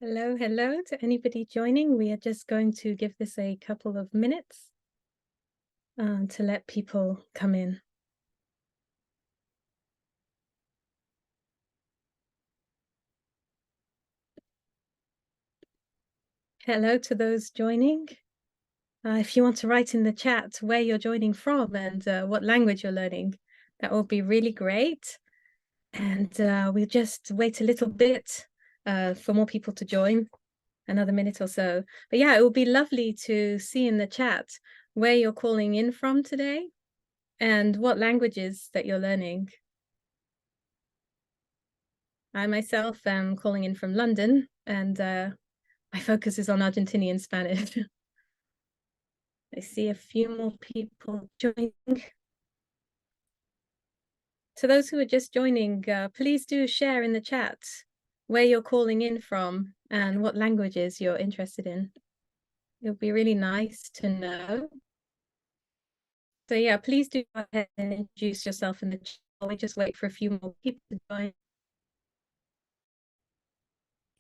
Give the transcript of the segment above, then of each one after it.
Hello, hello to anybody joining. We are just going to give this a couple of minutes to let people come in. Hello to those joining. If you want to write in the chat where you're joining from and what language you're learning, that will be really great. And we'll just wait a little bit for more people to join, another minute or so. But yeah, it will be lovely to see in the chat where you're calling in from today and what languages that you're learning. I myself am calling in from London, and my focus is on Argentinian Spanish. I see a few more people joining. To those who are just joining, please do share in the chat where you're calling in from and what languages you're interested in. It would be really nice to know. So yeah, please do go ahead and introduce yourself in the chat. We just wait for a few more people to join.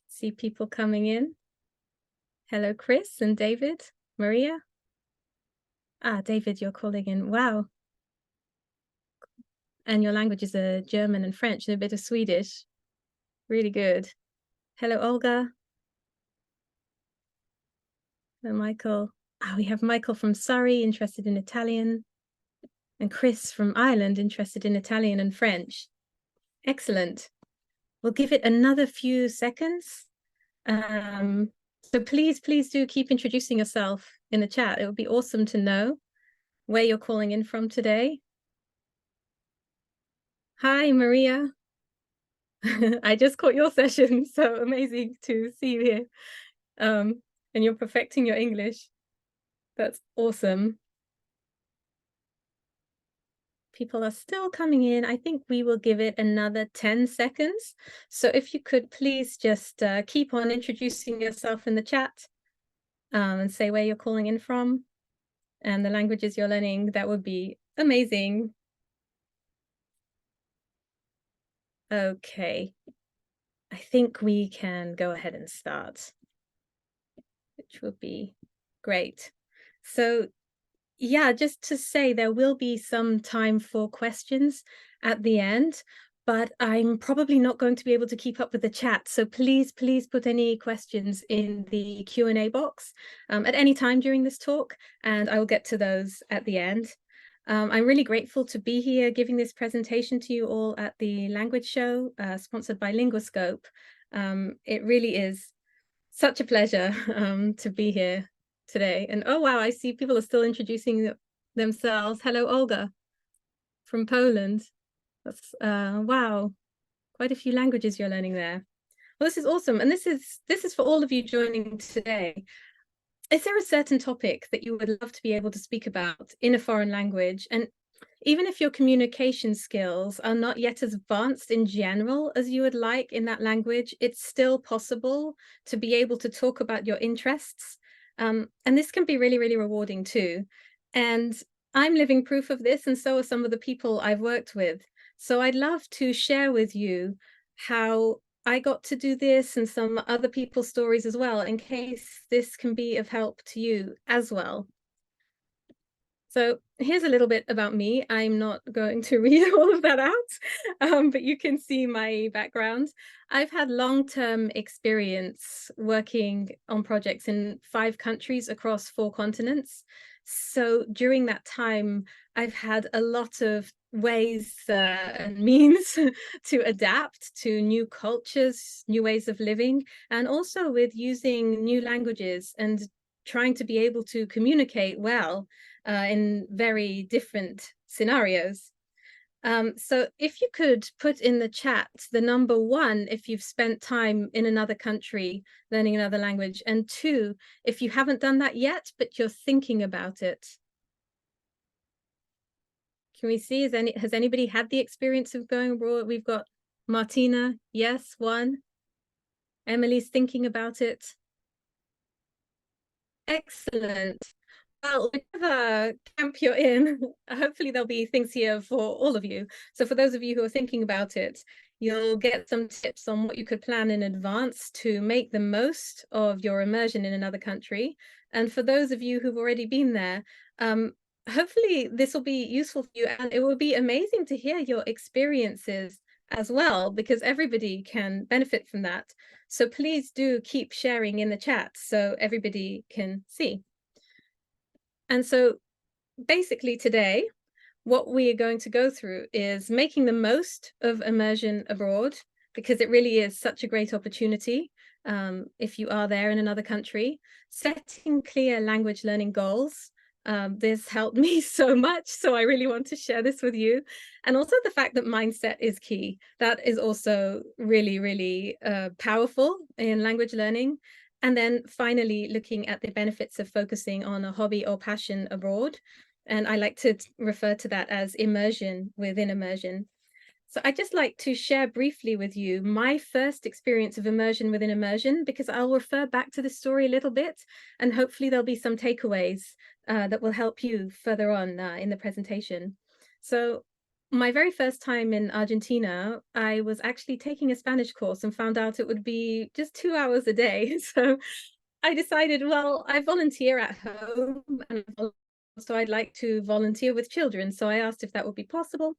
See people coming in. Hello, Chris and David, Maria. David, you're calling in. Wow. And your languages are German and French and a bit of Swedish. Really good. Hello, Olga. Hello, Michael. We have Michael from Surrey, interested in Italian. And Chris from Ireland, interested in Italian and French. Excellent. We'll give it another few seconds. So please do keep introducing yourself in the chat. It would be awesome to know where you're calling in from today. Hi, Maria. I just caught your session, so amazing to see you here. And you're perfecting your English. That's awesome. People are still coming in. I think we will give it another 10 seconds. So if you could please just keep on introducing yourself in the chat and say where you're calling in from and the languages you're learning, that would be amazing. Okay. I think we can go ahead and start, which would be great. So yeah, just to say there will be some time for questions at the end, but I'm probably not going to be able to keep up with the chat. So please put any questions in the Q&A box at any time during this talk, and I will get to those at the end. I'm really grateful to be here giving this presentation to you all at the Language Show, sponsored by Linguascope. It really is such a pleasure to be here today. And oh wow, I see people are still introducing themselves. Hello, Olga from Poland. That's wow, quite a few languages you're learning there. Well, this is awesome. And this is for all of you joining today. Is there a certain topic that you would love to be able to speak about in a foreign language? And even if your communication skills are not yet as advanced in general as you would like in that language, it's still possible to be able to talk about your interests. And this can be really, really rewarding too. And I'm living proof of this, and so are some of the people I've worked with. So I'd love to share with you how I got to do this and some other people's stories as well, in case this can be of help to you as well. So here's a little bit about me. I'm not going to read all of that out, but you can see my background. I've had long-term experience working on projects in 5 countries across 4 continents. So during that time, I've had a lot of ways and means to adapt to new cultures, new ways of living, and also with using new languages and trying to be able to communicate well in very different scenarios. So if you could put in the chat the number 1 if you've spent time in another country learning another language, and 2 if you haven't done that yet but you're thinking about it. Can we see, has anybody had the experience of going abroad? We've got Martina, yes, 1. Emily's thinking about it. Excellent. Well, whichever camp you're in, hopefully there'll be things here for all of you. So for those of you who are thinking about it, You'll get some tips on what you could plan in advance to make the most of your immersion in another country. And for those of you who've already been there, um, hopefully this will be useful for you, and it will be amazing to hear your experiences as well, because everybody can benefit from that. So please do keep sharing in the chat so everybody can see. And so basically today, what we are going to go through is making the most of immersion abroad, because it really is such a great opportunity if you are there in another country. Setting clear language learning goals. This helped me so much, so I really want to share this with you. And also the fact that mindset is key. That is also really, really powerful in language learning. And then finally, looking at the benefits of focusing on a hobby or passion abroad. And I like to refer to that as immersion within immersion. So I'd just like to share briefly with you my first experience of immersion within immersion, because I'll refer back to the story a little bit, and hopefully there'll be some takeaways that will help you further on in the presentation. So my very first time in Argentina, I was actually taking a Spanish course and found out it would be just 2 hours a day. So I decided, well, I volunteer at home, and so I'd like to volunteer with children. So I asked if that would be possible.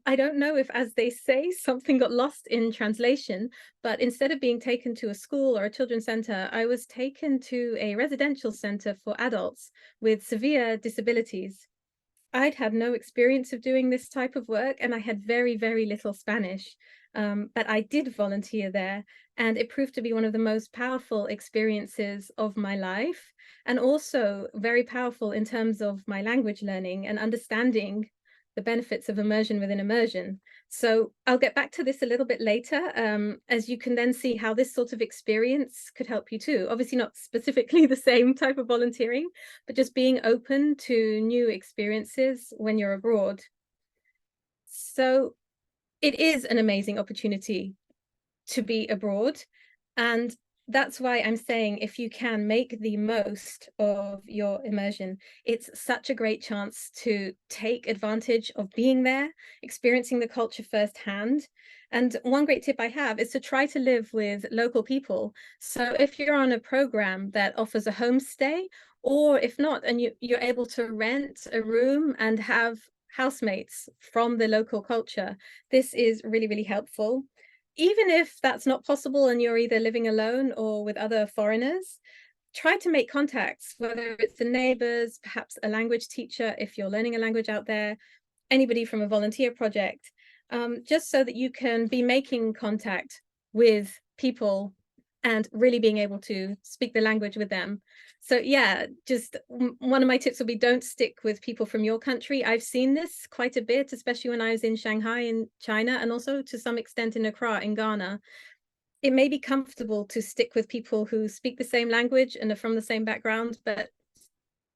I don't know if, as they say, something got lost in translation, but instead of being taken to a school or a children's center, I was taken to a residential center for adults with severe disabilities. I'd had no experience of doing this type of work, and I had very, very little Spanish. But I did volunteer there, and it proved to be one of the most powerful experiences of my life, and also very powerful in terms of my language learning and understanding the benefits of immersion within immersion. So I'll get back to this a little bit later, as you can then see how this sort of experience could help you too. Obviously not specifically the same type of volunteering, but just being open to new experiences when you're abroad. So it is an amazing opportunity to be abroad. And that's why I'm saying, if you can make the most of your immersion, it's such a great chance to take advantage of being there, experiencing the culture firsthand. And one great tip I have is to try to live with local people. So if you're on a program that offers a homestay, or if not, and you're able to rent a room and have housemates from the local culture, this is really, really helpful. Even if that's not possible and you're either living alone or with other foreigners, try to make contacts, whether it's the neighbors, perhaps a language teacher if you're learning a language out there, anybody from a volunteer project, just so that you can be making contact with people and really being able to speak the language with them. So yeah, just one of my tips will be, don't stick with people from your country. I've seen this quite a bit, especially when I was in Shanghai in China, and also to some extent in Accra in Ghana. It may be comfortable to stick with people who speak the same language and are from the same background, but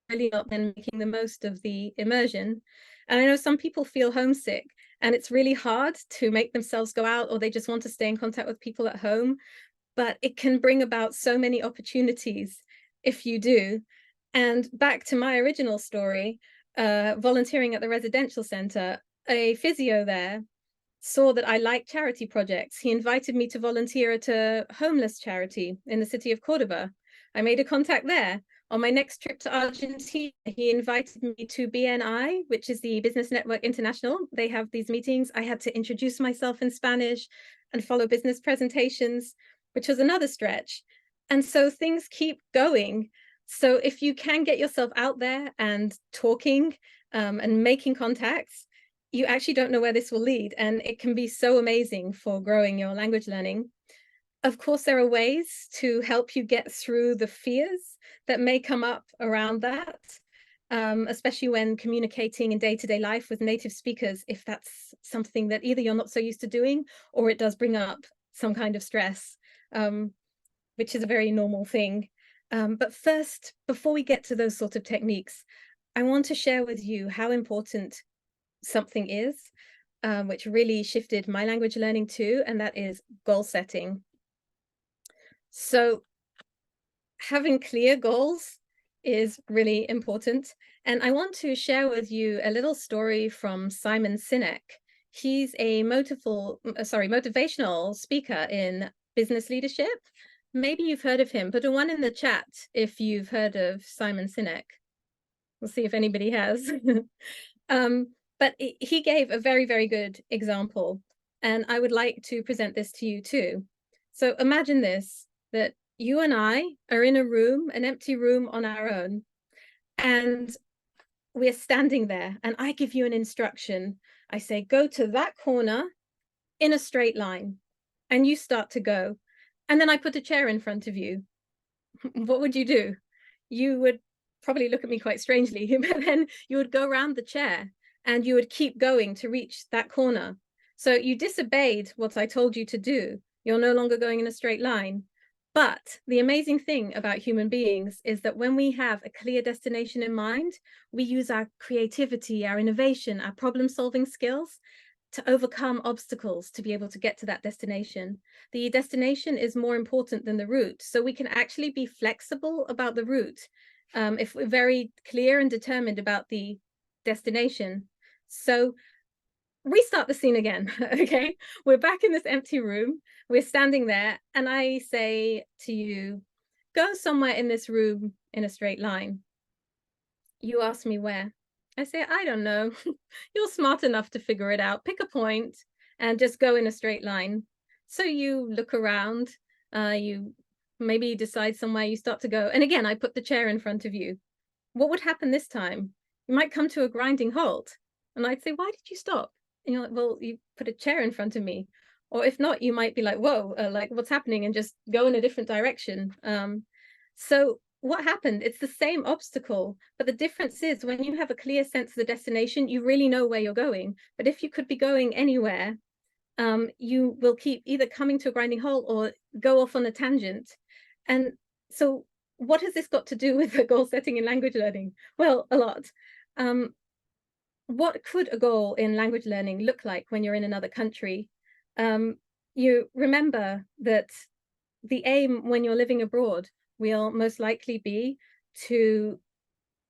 really not then making the most of the immersion. And I know some people feel homesick, and it's really hard to make themselves go out, or they just want to stay in contact with people at home, but it can bring about so many opportunities if you do. And back to my original story, volunteering at the residential center, a physio there saw that I like charity projects. He invited me to volunteer at a homeless charity in the city of Cordoba. I made a contact there. On my next trip to Argentina, he invited me to BNI, which is the Business Network International. They have these meetings. I had to introduce myself in Spanish and follow business presentations, which was another stretch. And so things keep going. So if you can get yourself out there and talking and making contacts, you actually don't know where this will lead, and it can be so amazing for growing your language learning. Of course, there are ways to help you get through the fears that may come up around that, especially when communicating in day-to-day life with native speakers, if that's something that either you're not so used to doing, or it does bring up some kind of stress, which is a very normal thing. But first, before we get to those sort of techniques, I want to share with you how important something is, which really shifted my language learning too, and that is goal setting. So having clear goals is really important. And I want to share with you a little story from Simon Sinek. He's a motivational speaker in business leadership. Maybe you've heard of him. Put a one in the chat if you've heard of Simon Sinek. We'll see if anybody has. But he gave a very, very good example, and I would like to present this to you too. So imagine this, that you and I are in a room, an empty room on our own, and we're standing there, and I give you an instruction. I say, go to that corner in a straight line, and you start to go. And then I put a chair in front of you. What would you do? You would probably look at me quite strangely, but then you would go around the chair and you would keep going to reach that corner. So you disobeyed what I told you to do. You're no longer going in a straight line. But the amazing thing about human beings is that when we have a clear destination in mind, we use our creativity, our innovation, our problem-solving skills to overcome obstacles to be able to get to that destination. The destination is more important than the route. So we can actually be flexible about the route if we're very clear and determined about the destination. So restart the scene again, okay? We're back in this empty room. We're standing there, and I say to you, go somewhere in this room in a straight line. You ask me where. I say, I don't know. You're smart enough to figure it out. Pick a point and just go in a straight line. So you look around, you maybe decide somewhere, you start to go. And again, I put the chair in front of you. What would happen this time? You might come to a grinding halt. And I'd say, why did you stop? And you're like, well, you put a chair in front of me. Or if not, you might be like, whoa, like what's happening? And just go in a different direction. So what happened? It's the same obstacle, but the difference is when you have a clear sense of the destination, you really know where you're going. But if you could be going anywhere, you will keep either coming to a grinding halt or go off on a tangent. And so what has this got to do with the goal setting in language learning? Well, a lot. What could a goal in language learning look like when you're in another country? You remember that the aim when you're living abroad will most likely be to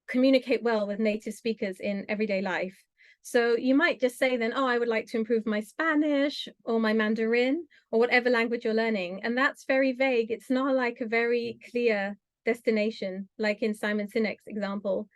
communicate well with native speakers in everyday life. So you might just say then, oh, I would like to improve my Spanish or my Mandarin or whatever language you're learning. And that's very vague. It's not like a very clear destination, like in Simon Sinek's example,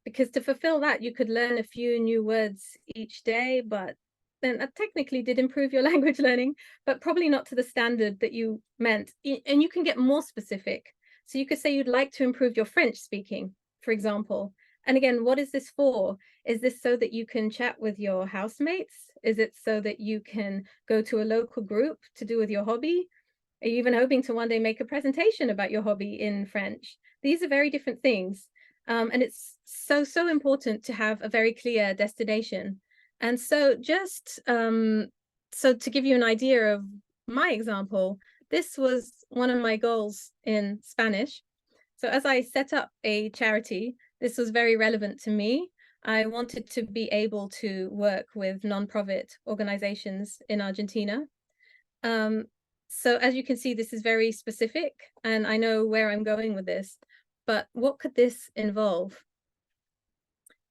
because to fulfill that, you could learn a few new words each day, but then that technically did improve your language learning, but probably not to the standard that you meant. And you can get more specific. So you could say you'd like to improve your French speaking, for example. And again, what is this for? Is this so that you can chat with your housemates? Is it so that you can go to a local group to do with your hobby? Are you even hoping to one day make a presentation about your hobby in French? These are very different things. And it's so important to have a very clear destination. And so just so to give you an idea of my example, this was one of my goals in Spanish. So as I set up a charity, this was very relevant to me. I wanted to be able to work with non-profit organizations in Argentina. So as you can see, this is very specific, and I know where I'm going with this. But what could this involve?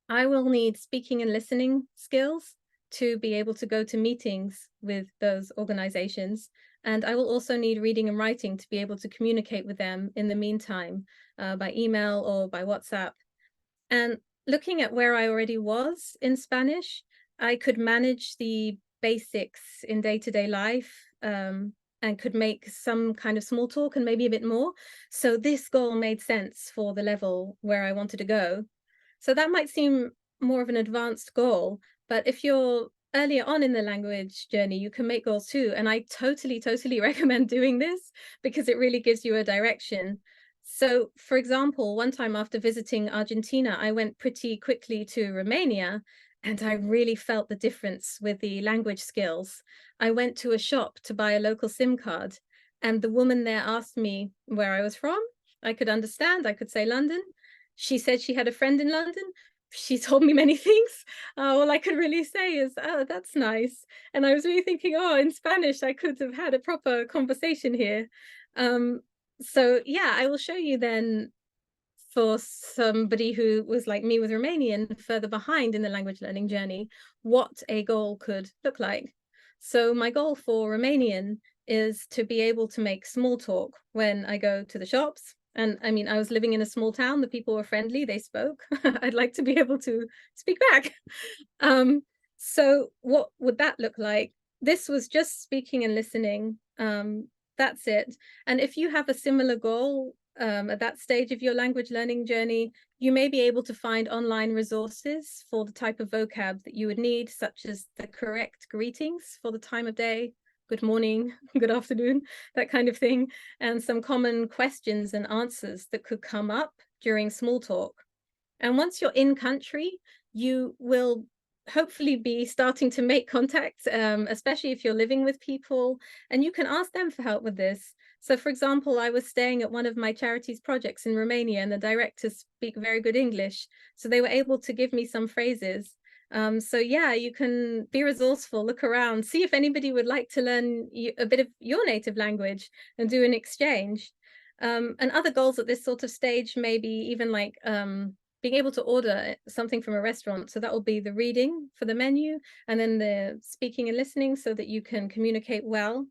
I will need speaking and listening skills to be able to go to meetings with those organizations. And I will also need reading and writing to be able to communicate with them in the meantime, by email or by WhatsApp. And looking at where I already was in Spanish, I could manage the basics in day-to-day life, and could make some kind of small talk and maybe a bit more. So this goal made sense for the level where I wanted to go. So that might seem more of an advanced goal, but if you're earlier on in the language journey, you can make goals too. And I totally recommend doing this because it really gives you a direction. So for example, one time after visiting Argentina, I went pretty quickly to Romania, and I really felt the difference with the language skills. I went to a shop to buy a local SIM card, and the woman there asked me where I was from. I could understand, I could say London. She said she had a friend in London. She told me many things. All I could really say is, oh, that's nice. And I was really thinking, oh, in Spanish, I could have had a proper conversation here. So yeah, I will show you then for somebody who was like me with Romanian, further behind in the language learning journey, what a goal could look like. So my goal for Romanian is to be able to make small talk when I go to the shops. And I mean, I was living in a small town, the people were friendly, they spoke. I'd like to be able to speak back. Um, so what would that look like? This was just speaking and listening. That's it. And if you have a similar goal at that stage of your language learning journey, you may be able to find online resources for the type of vocab that you would need, such as the correct greetings for the time of day, good morning, good afternoon, that kind of thing, and some common questions and answers that could come up during small talk. And once you're in country, you will hopefully be starting to make contact, especially if you're living with people, and you can ask them for help with this. So, for example, I was staying at one of my charities projects in Romania, and the directors speak very good English. So they were able to give me some phrases. So yeah, you can be resourceful, look around, see if anybody would like to learn a bit of your native language and do an exchange. And other goals at this sort of stage may be even like being able to order something from a restaurant. So that will be the reading for the menu and then the speaking and listening so that you can communicate well.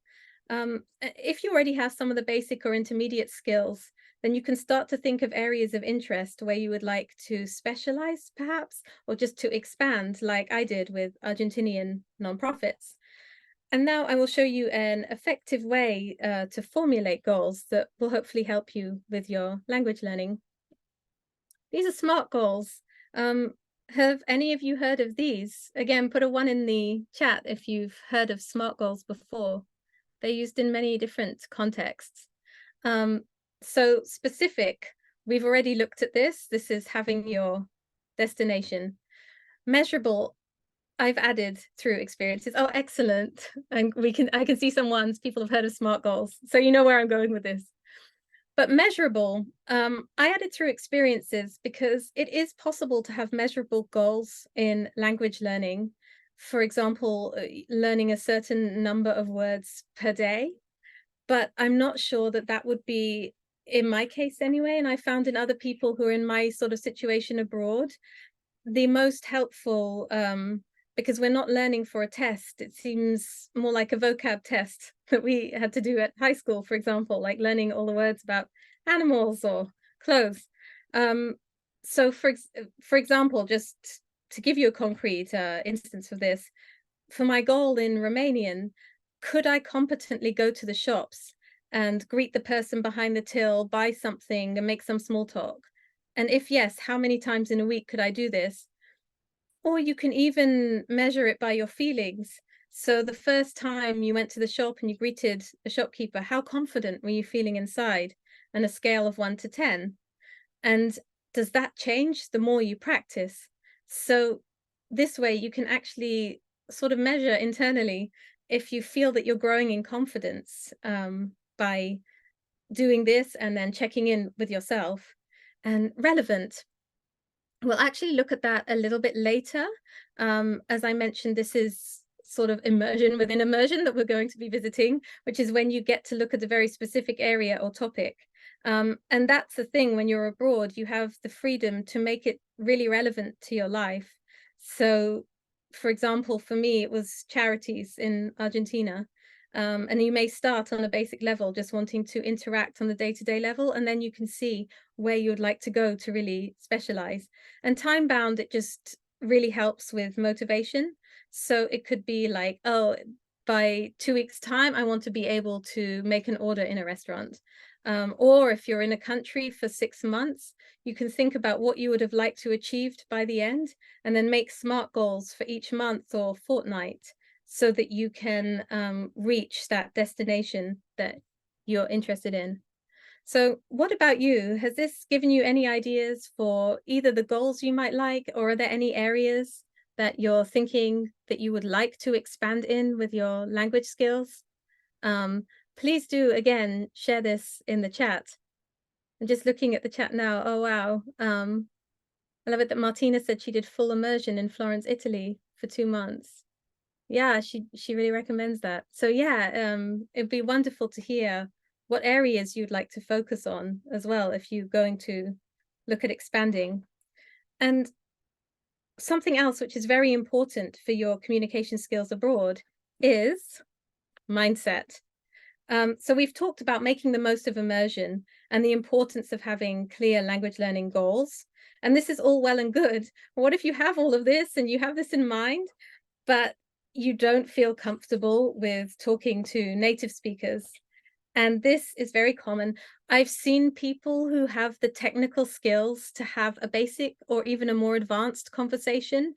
If you already have some of the basic or intermediate skills, then you can start to think of areas of interest where you would like to specialize, perhaps, or just to expand, like I did with Argentinian nonprofits. And now I will show you an effective way to formulate goals that will hopefully help you with your language learning. These are SMART goals. Have any of you heard of these? Again, put a 1 in the chat if you've heard of SMART goals before. They're used in many different contexts. So specific, we've already looked at this. This is having your destination. Measurable, I've added through experiences. Oh, excellent. And I can see some ones people have heard of SMART goals. So you know where I'm going with this. But measurable, I added through experiences because it is possible to have measurable goals in language learning. For example, learning a certain number of words per day. But I'm not sure that that would be in my case anyway. And I found in other people who are in my sort of situation abroad, the most helpful, because we're not learning for a test. It seems more like a vocab test that we had to do at high school, for example, like learning all the words about animals or clothes. So for example, just to give you a concrete instance of this, for my goal in Romanian, could I competently go to the shops and greet the person behind the till, buy something and make some small talk? And if yes, how many times in a week could I do this? Or you can even measure it by your feelings. So the first time you went to the shop and you greeted the shopkeeper, how confident were you feeling inside? And a scale of 1 to 10. And does that change the more you practice? So this way you can actually sort of measure internally if you feel that you're growing in confidence by doing this and then checking in with yourself. And relevant, we'll actually look at that a little bit later. As I mentioned, this is sort of immersion within immersion that we're going to be visiting, which is when you get to look at a very specific area or topic. And that's the thing, when you're abroad, you have the freedom to make it really relevant to your life. So, for example, for me, it was charities in Argentina. And you may start on a basic level, just wanting to interact on the day-to-day level, and then you can see where you'd like to go to really specialize. And time bound, it just really helps with motivation. So it could be like, oh, by 2 weeks' time, I want to be able to make an order in a restaurant. Or if you're in a country for 6 months, you can think about what you would have liked to achieved by the end, and then make SMART goals for each month or fortnight so that you can reach that destination that you're interested in. So what about you? Has this given you any ideas for either the goals you might like, or are there any areas that you're thinking that you would like to expand in with your language skills? Please do, again, share this in the chat. I'm just looking at the chat now. Oh, wow. I love it that Martina said she did full immersion in Florence, Italy for 2 months. Yeah, she really recommends that. So yeah, it'd be wonderful to hear what areas you'd like to focus on as well if you're going to look at expanding. And something else which is very important for your communication skills abroad is mindset. So we've talked about making the most of immersion and the importance of having clear language learning goals. And this is all well and good. What if you have all of this and you have this in mind, but you don't feel comfortable with talking to native speakers? And this is very common. I've seen people who have the technical skills to have a basic or even a more advanced conversation,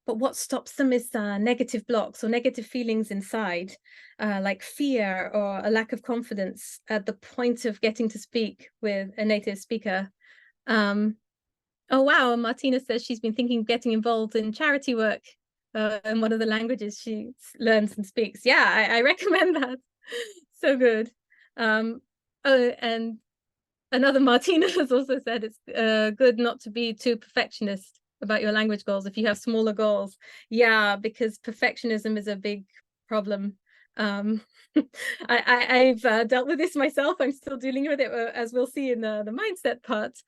but what stops them is negative blocks or negative feelings inside, like fear or a lack of confidence at the point of getting to speak with a native speaker. Um, oh, wow. Martina says she's been thinking of getting involved in charity work in one of the languages she learns and speaks. Yeah, I recommend that. So good. Oh, and another Martina has also said it's good not to be too perfectionist about your language goals if you have smaller goals. Yeah, because perfectionism is a big problem. I've dealt with this myself. I'm still dealing with it, as we'll see in the mindset part.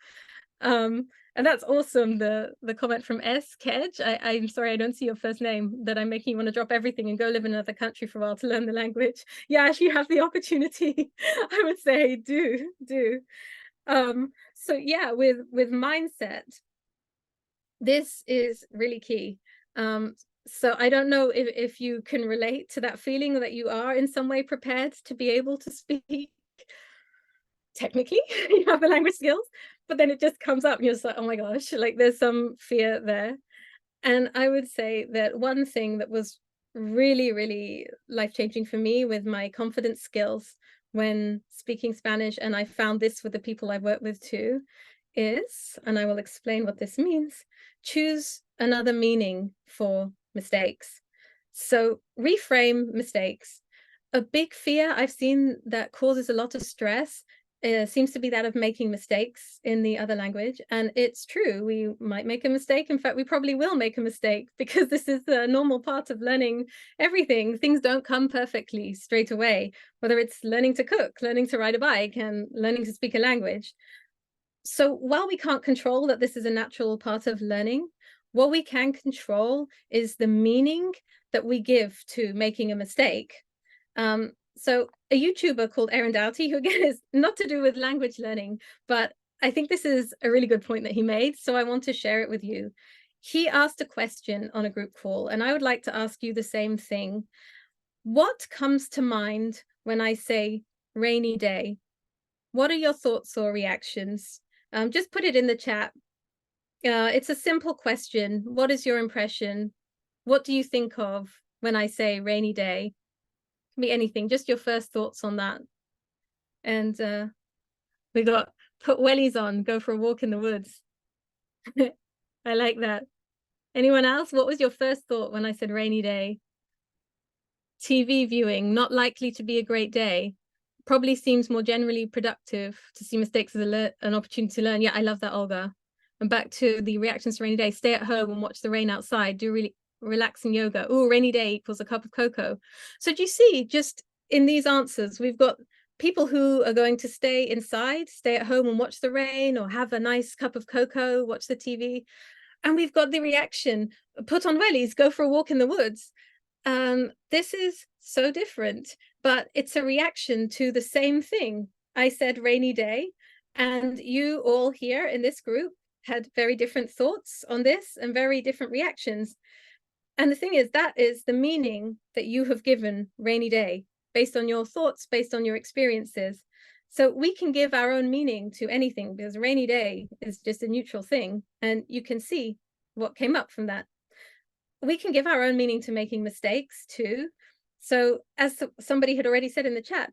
And that's awesome. The comment from S. Kedge. I'm sorry, I don't see your first name, that I'm making you want to drop everything and go live in another country for a while to learn the language. Yeah, if you have the opportunity, I would say do. So yeah, with mindset, this is really key. So I don't know if you can relate to that feeling that you are in some way prepared to be able to speak. Technically, you have the language skills, but then it just comes up and you're just like, oh my gosh, like there's some fear there. And I would say that one thing that was really, really life-changing for me with my confidence skills when speaking Spanish, and I found this with the people I work with too, is, and I will explain what this means, choose another meaning for mistakes. So reframe mistakes. A big fear I've seen that causes a lot of stress seems to be that of making mistakes in the other language. And it's true, we might make a mistake. In fact, we probably will make a mistake because this is a normal part of learning everything. Things don't come perfectly straight away, whether it's learning to cook, learning to ride a bike, and learning to speak a language. So while we can't control that this is a natural part of learning, what we can control is the meaning that we give to making a mistake. So a YouTuber called Aaron Doughty, who again is not to do with language learning, but I think this is a really good point that he made, so I want to share it with you. He asked a question on a group call, and I would like to ask you the same thing. What comes to mind when I say rainy day? What are your thoughts or reactions? Just put it in the chat. It's a simple question. What is your impression? What do you think of when I say rainy day? Can be anything, just your first thoughts on that. And we got put wellies on, go for a walk in the woods. I like that. Anyone else? What was your first thought when I said rainy day? TV viewing, not likely to be a great day. Probably seems more generally productive to see mistakes as an opportunity to learn. Yeah, I love that, Olga. And back to the reactions to rainy day. Stay at home and watch the rain outside. Do really relaxing yoga. Oh, rainy day equals a cup of cocoa. So do you see, just in these answers, we've got people who are going to stay inside, stay at home and watch the rain, or have a nice cup of cocoa, watch the TV. And we've got the reaction, put on wellies, go for a walk in the woods. This is so different, but it's a reaction to the same thing. I said rainy day, and you all here in this group had very different thoughts on this and very different reactions. And the thing is, that is the meaning that you have given rainy day, based on your thoughts, based on your experiences. So we can give our own meaning to anything, because rainy day is just a neutral thing, and you can see what came up from that. We can give our own meaning to making mistakes too. So as somebody had already said in the chat,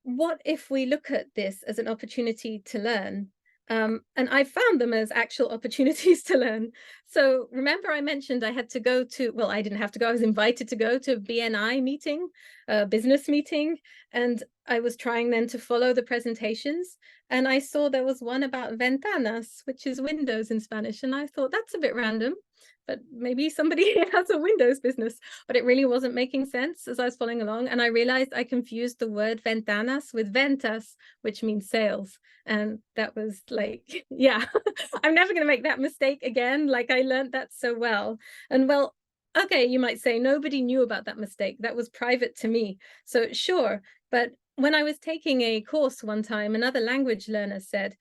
what if we look at this as an opportunity to learn? And I found them as actual opportunities to learn. So remember I mentioned I had to go to, well, I didn't have to go, I was invited to go to a BNI meeting, a business meeting, and I was trying then to follow the presentations, and I saw there was one about ventanas, which is windows in Spanish, and I thought that's a bit random. but maybe somebody has a Windows business. But it really wasn't making sense as I was following along. And I realized I confused the word ventanas with ventas, which means sales. And that was like, yeah, I'm never going to make that mistake again. Like, I learned that so well. And well, okay, you might say nobody knew about that mistake. That was private to me. So sure. But when I was taking a course one time, another language learner said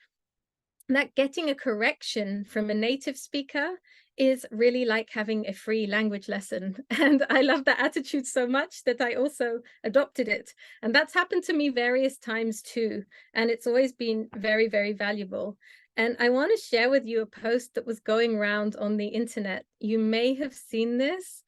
that getting a correction from a native speaker is really like having a free language lesson. And I love that attitude so much that I also adopted it. And that's happened to me various times too. And it's always been very, very valuable. And I want to share with you a post that was going around on the internet. You may have seen this.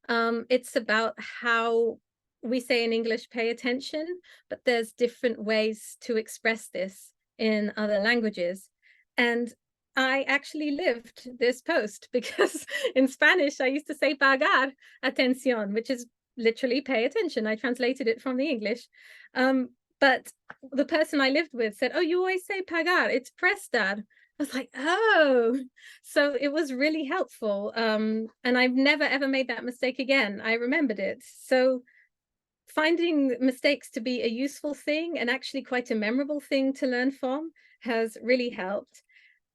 It's about how we say in English, pay attention, but there's different ways to express this in other languages. And I actually lived this post because in Spanish, I used to say pagar atención, which is literally pay attention. I translated it from the English. But the person I lived with said, oh, you always say pagar, it's prestar. I was like, oh, so it was really helpful. And I've never, ever made that mistake again. I remembered it. So finding mistakes to be a useful thing and actually quite a memorable thing to learn from has really helped.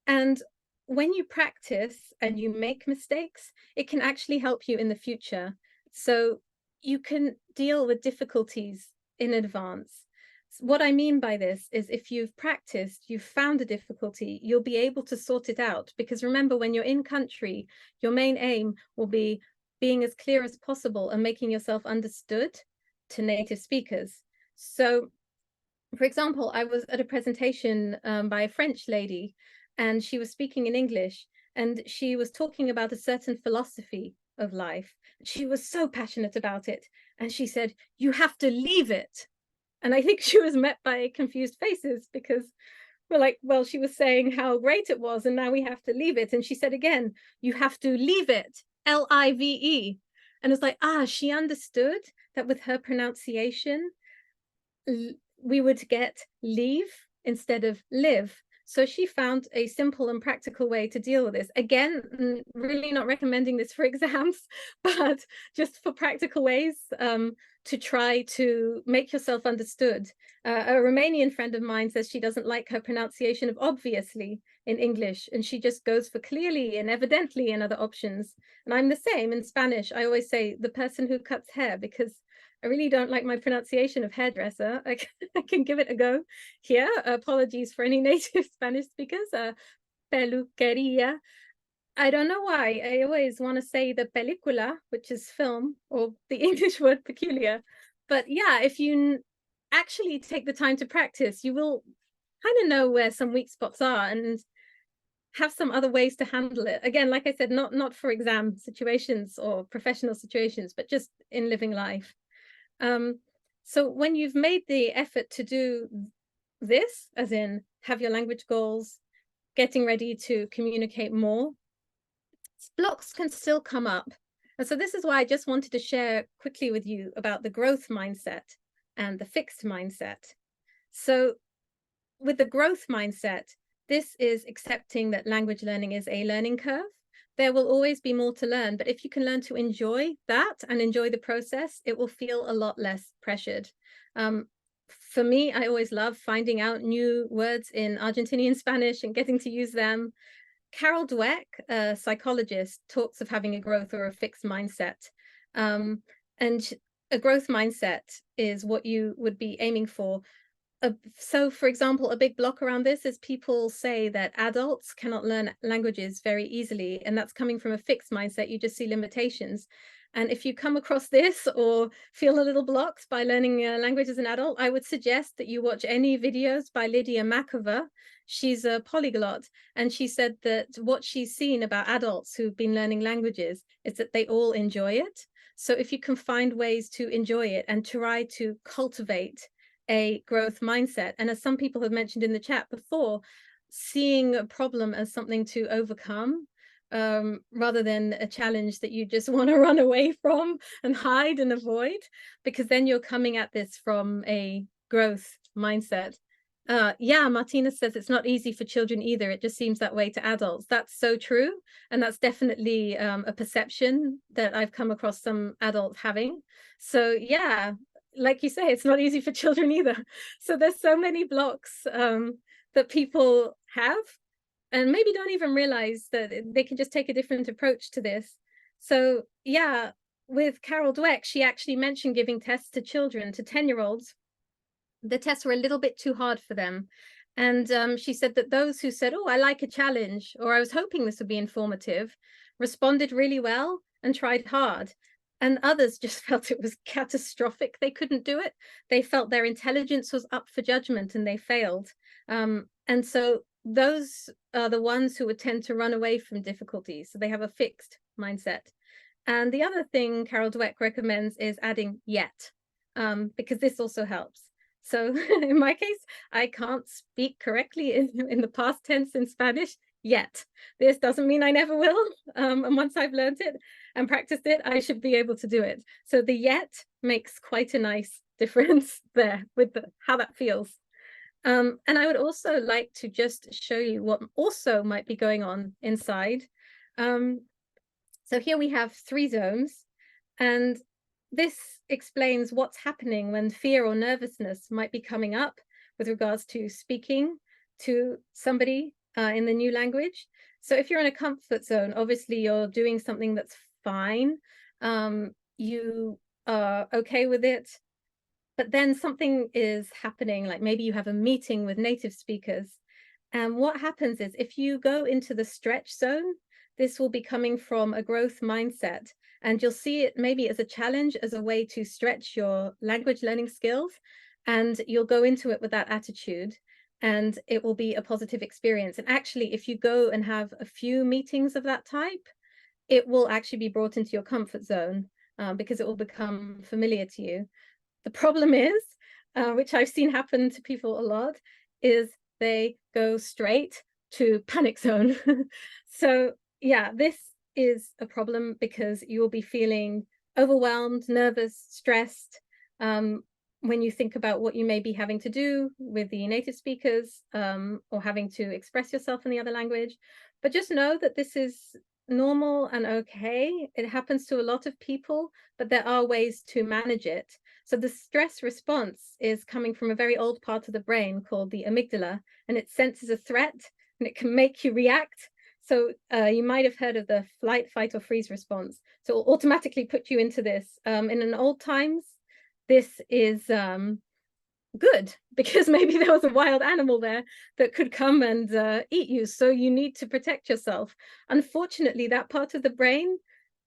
And when you practice and you make mistakes, it can actually help you in the future. So you can deal with difficulties in advance. What I mean by this is if you've practiced, you've found a difficulty, you'll be able to sort it out. Because remember, when you're in country, your main aim will be being as clear as possible and making yourself understood to native speakers. So, for example, I was at a presentation by a French lady, and she was speaking in English, and she was talking about a certain philosophy of life. She was so passionate about it. And she said, you have to leave it. And I think she was met by confused faces because we're like, well, she was saying how great it was, and now we have to leave it. And she said again, you have to leave it, L-I-V-E. And it's like, she understood that with her pronunciation, we would get leave instead of live. So she found a simple and practical way to deal with this. Again, really not recommending this for exams, but just for practical ways to try to make yourself understood. A Romanian friend of mine says she doesn't like her pronunciation of obviously in English, and she just goes for clearly and evidently and other options. And I'm the same in Spanish. I always say the person who cuts hair, because I really don't like my pronunciation of hairdresser. I can give it a go here. Apologies for any native Spanish speakers. Peluqueria. I don't know why. I always want to say the película, which is film, or the English word peculiar. But yeah, if you actually take the time to practice, you will kind of know where some weak spots are and have some other ways to handle it. Again, like I said, not for exam situations or professional situations, but just in living life. So when you've made the effort to do this, as in have your language goals, getting ready to communicate more, blocks can still come up. And so this is why I just wanted to share quickly with you about the growth mindset and the fixed mindset. So with the growth mindset, this is accepting that language learning is a learning curve. There will always be more to learn, but if you can learn to enjoy that and enjoy the process, it will feel a lot less pressured. For me, I always love finding out new words in Argentinian Spanish and getting to use them. Carol Dweck, a psychologist, talks of having a growth or a fixed mindset. And a growth mindset is what you would be aiming for. So, for example, a big block around this is people say that adults cannot learn languages very easily, and that's coming from a fixed mindset. You just see limitations. And if you come across this or feel a little blocked by learning a language as an adult, I would suggest that you watch any videos by Lydia Makova. She's a polyglot, and she said that what she's seen about adults who've been learning languages is that they all enjoy it. So if you can find ways to enjoy it and try to cultivate a growth mindset, and as some people have mentioned in the chat before, seeing a problem as something to overcome rather than a challenge that you just want to run away from and hide and avoid, because then you're coming at this from a growth mindset. Yeah, Martina says it's not easy for children either. It just seems that way to adults. That's so true. And that's definitely a perception that I've come across some adults having. So yeah, like you say, it's not easy for children either. So there's so many blocks that people have and maybe don't even realize that they can just take a different approach to this. So yeah, with Carol Dweck, she actually mentioned giving tests to children, to 10-year-olds. The tests were a little bit too hard for them. And she said that those who said, oh, I like a challenge, or I was hoping this would be informative, responded really well and tried hard. And others just felt it was catastrophic. They couldn't do it. They felt their intelligence was up for judgment and they failed. And so those are the ones who would tend to run away from difficulties. So they have a fixed mindset. And the other thing Carol Dweck recommends is adding yet, because this also helps. So in my case, I can't speak correctly in the past tense in Spanish yet. This doesn't mean I never will. And once I've learned it and practiced it, I should be able to do it. So the yet makes quite a nice difference there with how that feels. And I would also like to just show you what also might be going on inside. So here we have 3 zones, and this explains what's happening when fear or nervousness might be coming up with regards to speaking to somebody in the new language. So if you're in a comfort zone, obviously you're doing something that's fine. You are okay with it. But then something is happening, like maybe you have a meeting with native speakers. And what happens is if you go into the stretch zone, this will be coming from a growth mindset. And you'll see it maybe as a challenge, as a way to stretch your language learning skills. And you'll go into it with that attitude. And it will be a positive experience. And actually, if you go and have a few meetings of that type, it will actually be brought into your comfort zone because it will become familiar to you. The problem is, which I've seen happen to people a lot, is they go straight to panic zone. So yeah, this is a problem because you will be feeling overwhelmed, nervous, stressed when you think about what you may be having to do with the native speakers or having to express yourself in the other language. But just know that this is normal and okay. It happens to a lot of people, but there are ways to manage it. So the stress response is coming from a very old part of the brain called the amygdala, and it senses a threat and it can make you react. So you might have heard of the flight, fight, or freeze response. So it will automatically put you into this. In an old times, this is good because maybe there was a wild animal there that could come and eat you. So you need to protect yourself. Unfortunately, that part of the brain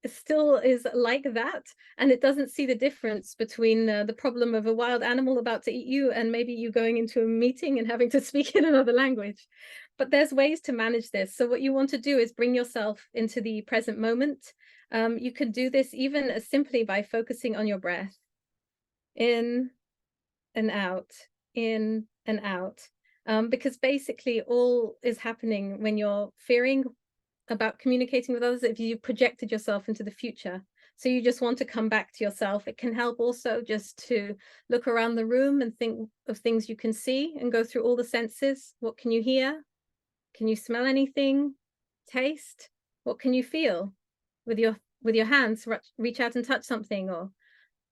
still is like that, and it doesn't see the difference between the problem of a wild animal about to eat you and maybe you going into a meeting and having to speak in another language. But there's ways to manage this. So what you want to do is bring yourself into the present moment. You can do this even as simply by focusing on your breath. In and out, in and out. Because basically all is happening when you're fearing about communicating with others, if you projected yourself into the future. So you just want to come back to yourself. It can help also just to look around the room and think of things you can see and go through all the senses. What can you hear? Can you smell anything? Taste? What can you feel with your hands? Reach out and touch something, or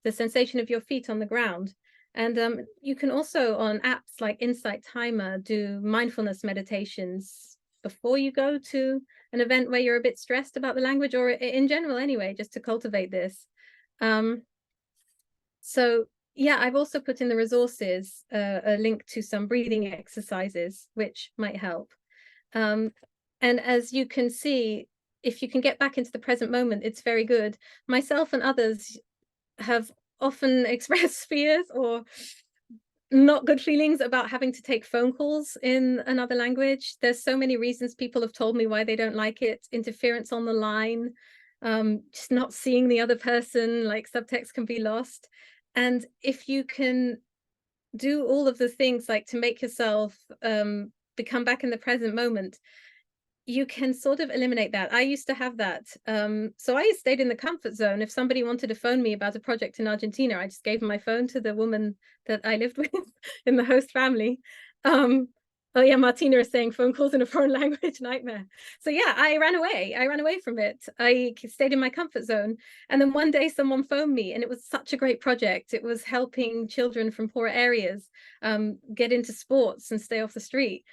the sensation of your feet on the ground. And you can also, on apps like Insight Timer, do mindfulness meditations before you go to an event where you're a bit stressed about the language, or in general anyway, just to cultivate this. So yeah, I've also put in the resources a link to some breathing exercises, which might help. And as you can see, if you can get back into the present moment, it's very good. Myself and others have often expressed fears or not good feelings about having to take phone calls in another language. There's so many reasons people have told me why they don't like it. Interference on the line, just not seeing the other person, like subtext can be lost. And if you can do all of the things like to make yourself become back in the present moment, you can sort of eliminate that. I used to have that. So I stayed in the comfort zone. If somebody wanted to phone me about a project in Argentina, I just gave my phone to the woman that I lived with in the host family. Oh yeah, Martina is saying phone calls in a foreign language, nightmare. So yeah, I ran away. I ran away from it. I stayed in my comfort zone. And then one day someone phoned me, and it was such a great project. It was helping children from poor areas get into sports and stay off the street.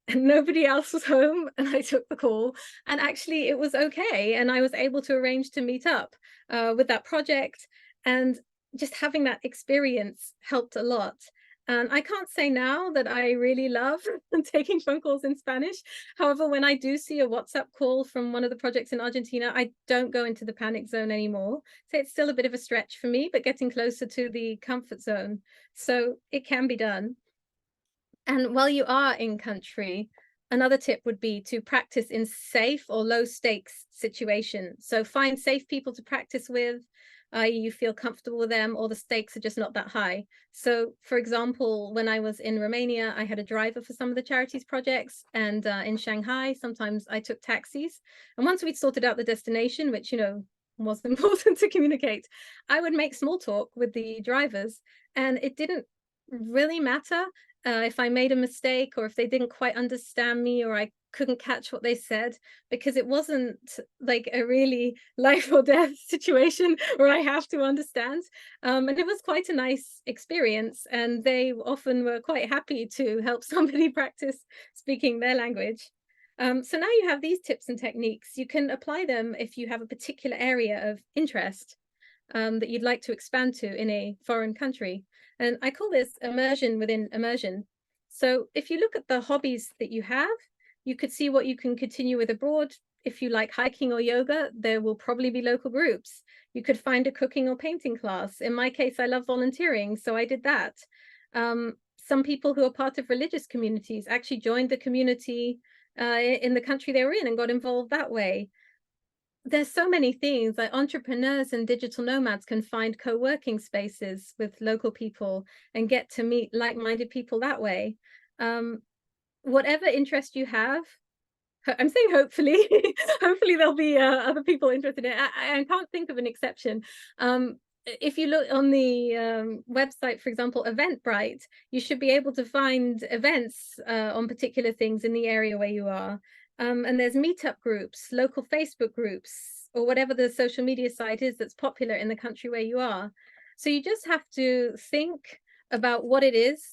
And nobody else was home, and I took the call, and actually it was okay. And I was able to arrange to meet up with that project. And just having that experience helped a lot. And I can't say now that I really love taking phone calls in Spanish. However, when I do see a WhatsApp call from one of the projects in Argentina, I don't go into the panic zone anymore. So it's still a bit of a stretch for me, but getting closer to the comfort zone. So it can be done. And while you are in country, another tip would be to practice in safe or low stakes situations. So find safe people to practice with, you feel comfortable with them, or the stakes are just not that high. So for example, when I was in Romania, I had a driver for some of the charities projects, and in Shanghai, sometimes I took taxis. And once we'd sorted out the destination, which, you know, was important to communicate, I would make small talk with the drivers, and it didn't really matter if I made a mistake, or if they didn't quite understand me, or I couldn't catch what they said, because it wasn't like a really life or death situation where I have to understand. And it was quite a nice experience, and they often were quite happy to help somebody practice speaking their language. So now you have these tips and techniques. You can apply them if you have a particular area of interest that you'd like to expand to in a foreign country. And I call this immersion within immersion. So if you look at the hobbies that you have, you could see what you can continue with abroad. If you like hiking or yoga, there will probably be local groups. You could find a cooking or painting class. In my case, I love volunteering, so I did that. Some people who are part of religious communities actually joined the community in the country they were in and got involved that way. There's so many things, like entrepreneurs and digital nomads can find co-working spaces with local people and get to meet like-minded people that way. Um, Whatever interest you have, I'm saying hopefully, hopefully there'll be other people interested in it. I can't think of an exception. If you look on the website, for example, Eventbrite, you should be able to find events on particular things in the area where you are. And there's meetup groups, local Facebook groups, or whatever the social media site is that's popular in the country where you are. So you just have to think about what it is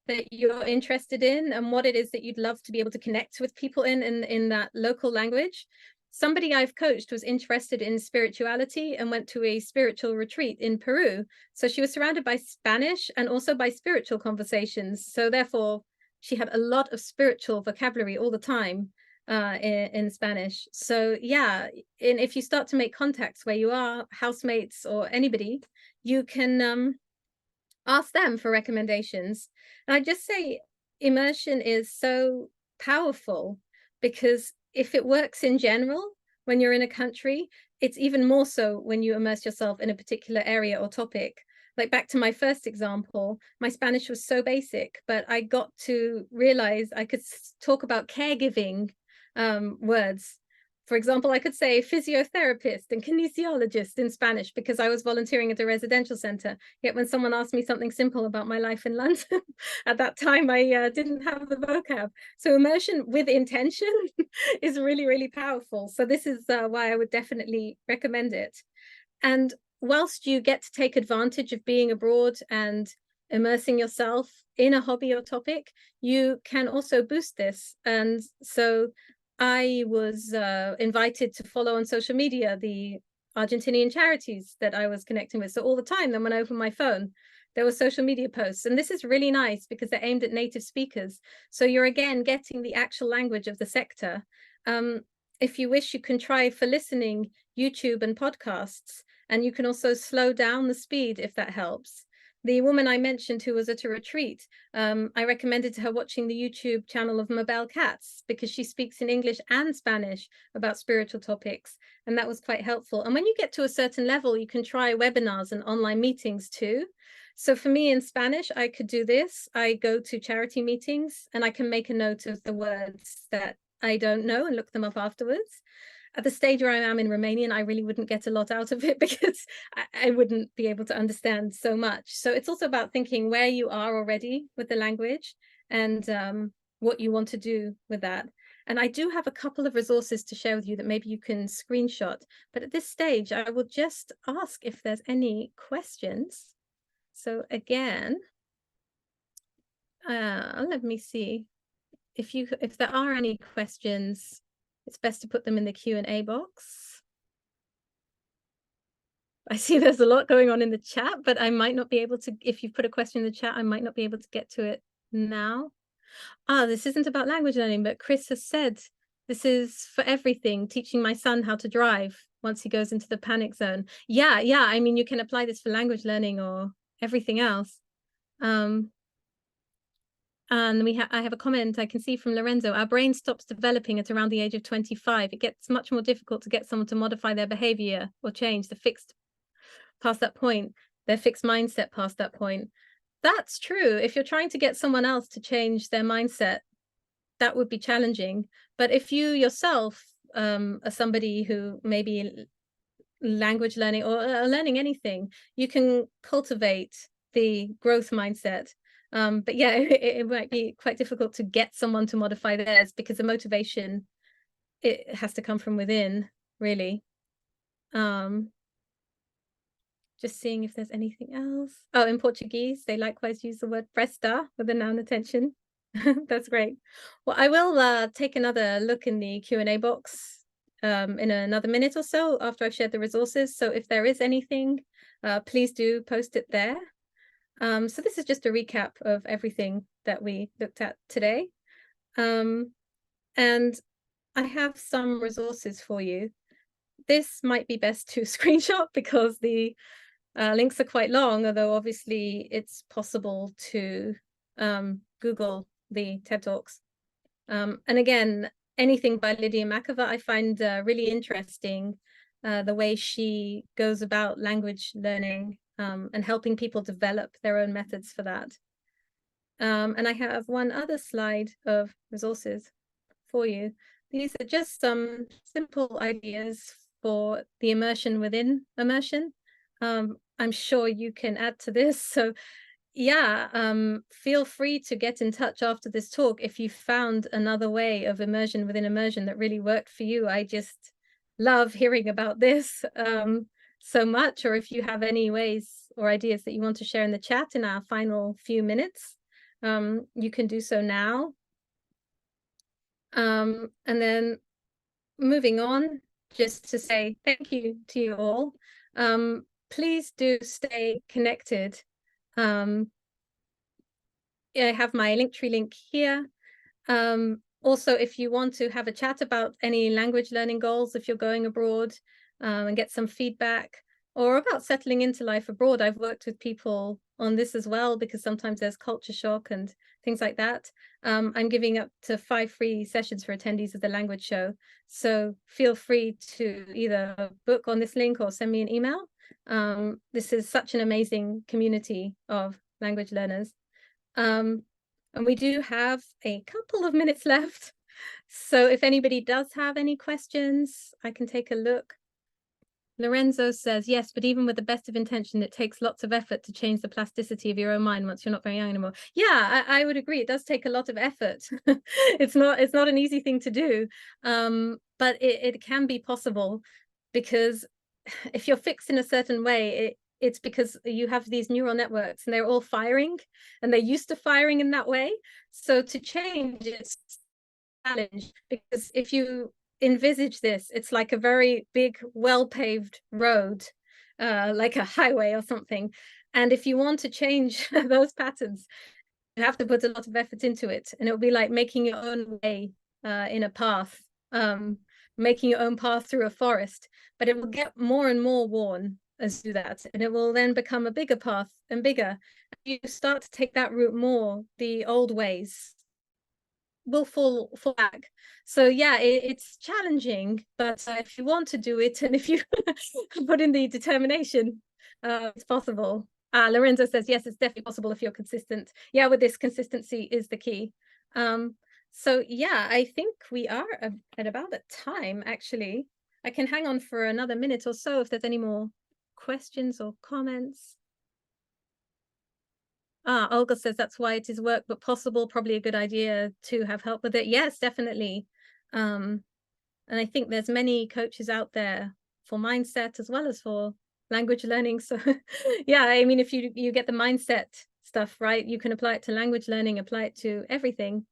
that you're interested in, and what it is that you'd love to be able to connect with people in that local language. Somebody I've coached was interested in spirituality and went to a spiritual retreat in Peru. So she was surrounded by Spanish and also by spiritual conversations. So therefore, she had a lot of spiritual vocabulary all the time in Spanish. So yeah, and if you start to make contacts where you are, housemates or anybody, you can ask them for recommendations. And I just say immersion is so powerful, because if it works in general when you're in a country, it's even more so when you immerse yourself in a particular area or topic. Like back to my first example, my Spanish was so basic, but I got to realize I could talk about caregiving words. For example, I could say physiotherapist and kinesiologist in Spanish because I was volunteering at a residential center. Yet when someone asked me something simple about my life in London, at that time I didn't have the vocab. So immersion with intention is really, really powerful. So this is why I would definitely recommend it. And whilst you get to take advantage of being abroad and immersing yourself in a hobby or topic, you can also boost this. And so I was invited to follow on social media the Argentinian charities that I was connecting with. So all the time, then when I opened my phone, there were social media posts. And this is really nice because they're aimed at native speakers. So you're again getting the actual language of the sector. If you wish, you can try for listening YouTube and podcasts, and you can also slow down the speed if that helps. The woman I mentioned who was at a retreat, I recommended to her watching the YouTube channel of Mabel Katz, because she speaks in English and Spanish about spiritual topics, and that was quite helpful. And when you get to a certain level, you can try webinars and online meetings too. So for me in Spanish, I could do this. I go to charity meetings and I can make a note of the words that I don't know and look them up afterwards. At the stage where I am in Romanian, I really wouldn't get a lot out of it because I wouldn't be able to understand so much. So it's also about thinking where you are already with the language and what you want to do with that. And I do have a couple of resources to share with you that maybe you can screenshot. But at this stage, I will just ask if there's any questions. So again, let me see. If there are any questions, it's best to put them in the Q&A box. I see there's a lot going on in the chat, but I might not be able to, if you put a question in the chat, I might not be able to get to it now. This isn't about language learning, but Chris has said this is for everything, teaching my son how to drive once he goes into the panic zone. Yeah, I mean, you can apply this for language learning or everything else. And I have a comment I can see from Lorenzo. Our brain stops developing at around the age of 25. It gets much more difficult to get someone to modify their behavior or change the fixed past that point, their fixed mindset past that point. That's true. If you're trying to get someone else to change their mindset, that would be challenging. But if you yourself are somebody who maybe language learning or learning anything, you can cultivate the growth mindset. But yeah, it might be quite difficult to get someone to modify theirs because the motivation, it has to come from within, really. Just seeing if there's anything else. Oh, in Portuguese, they likewise use the word presta with the noun attention. That's great. Well, I will take another look in the Q&A box in another minute or so after I've shared the resources. So if there is anything, please do post it there. So this is just a recap of everything that we looked at today. And I have some resources for you. This might be best to screenshot because the links are quite long, although obviously it's possible to Google the TED Talks. And again, anything by Lydia Makova, I find really interesting, the way she goes about language learning and helping people develop their own methods for that. And I have one other slide of resources for you. These are just some simple ideas for the immersion within immersion. I'm sure you can add to this. So yeah, feel free to get in touch after this talk if you found another way of immersion within immersion that really worked for you. I just love hearing about this so much. Or if you have any ways or ideas that you want to share in the chat in our final few minutes, you can do so now. And then moving on, just to say thank you to you all. Please do stay connected. I have my Linktree link here. Also, if you want to have a chat about any language learning goals, if you're going abroad and get some feedback, or about settling into life abroad, I've worked with people on this as well, because sometimes there's culture shock and things like that. I'm giving up to 5 free sessions for attendees of the language show. So feel free to either book on this link or send me an email. This is such an amazing community of language learners. And we do have a couple of minutes left. So if anybody does have any questions, I can take a look. Lorenzo says, yes, but even with the best of intention, it takes lots of effort to change the plasticity of your own mind once you're not very young anymore. Yeah, I would agree. It does take a lot of effort. It's not an easy thing to do, but it can be possible, because if you're fixed in a certain way, it's because you have these neural networks and they're all firing and they're used to firing in that way. So to change, it's a challenge, because if you envisage this, it's like a very big, well-paved road, like a highway or something. And if you want to change those patterns, you have to put a lot of effort into it. And it'll be like making your own way in a path, making your own path through a forest. But it will get more and more worn as you do that. And it will then become a bigger path and bigger. You start to take that route more, the old ways will fall back. So yeah, it's challenging, but if you want to do it, and if you put in the determination, it's possible. Lorenzo says, yes, it's definitely possible if you're consistent. Yeah, with this, consistency is the key. So yeah, I think we are at about a time, actually. I can hang on for another minute or so if there's any more questions or comments. Olga says that's why it is work, but possible, probably a good idea to have help with it. Yes, definitely. Um, and I think there's many coaches out there for mindset as well as for language learning. So yeah, I mean, if you get the mindset stuff right, you can apply it to language learning, apply it to everything.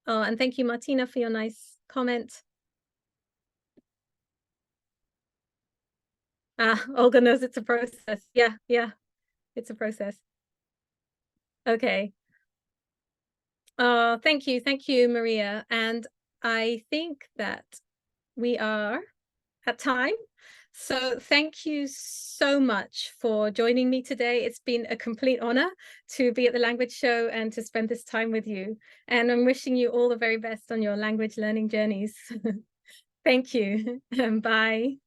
Oh, and thank you, Martina, for your nice comment. Olga knows it's a process. Yeah, yeah, it's a process. Okay. Oh, thank you, Maria. And I think that we are at time. So thank you so much for joining me today. It's been a complete honor to be at the language show and to spend this time with you. And I'm wishing you all the very best on your language learning journeys. Thank you. Bye.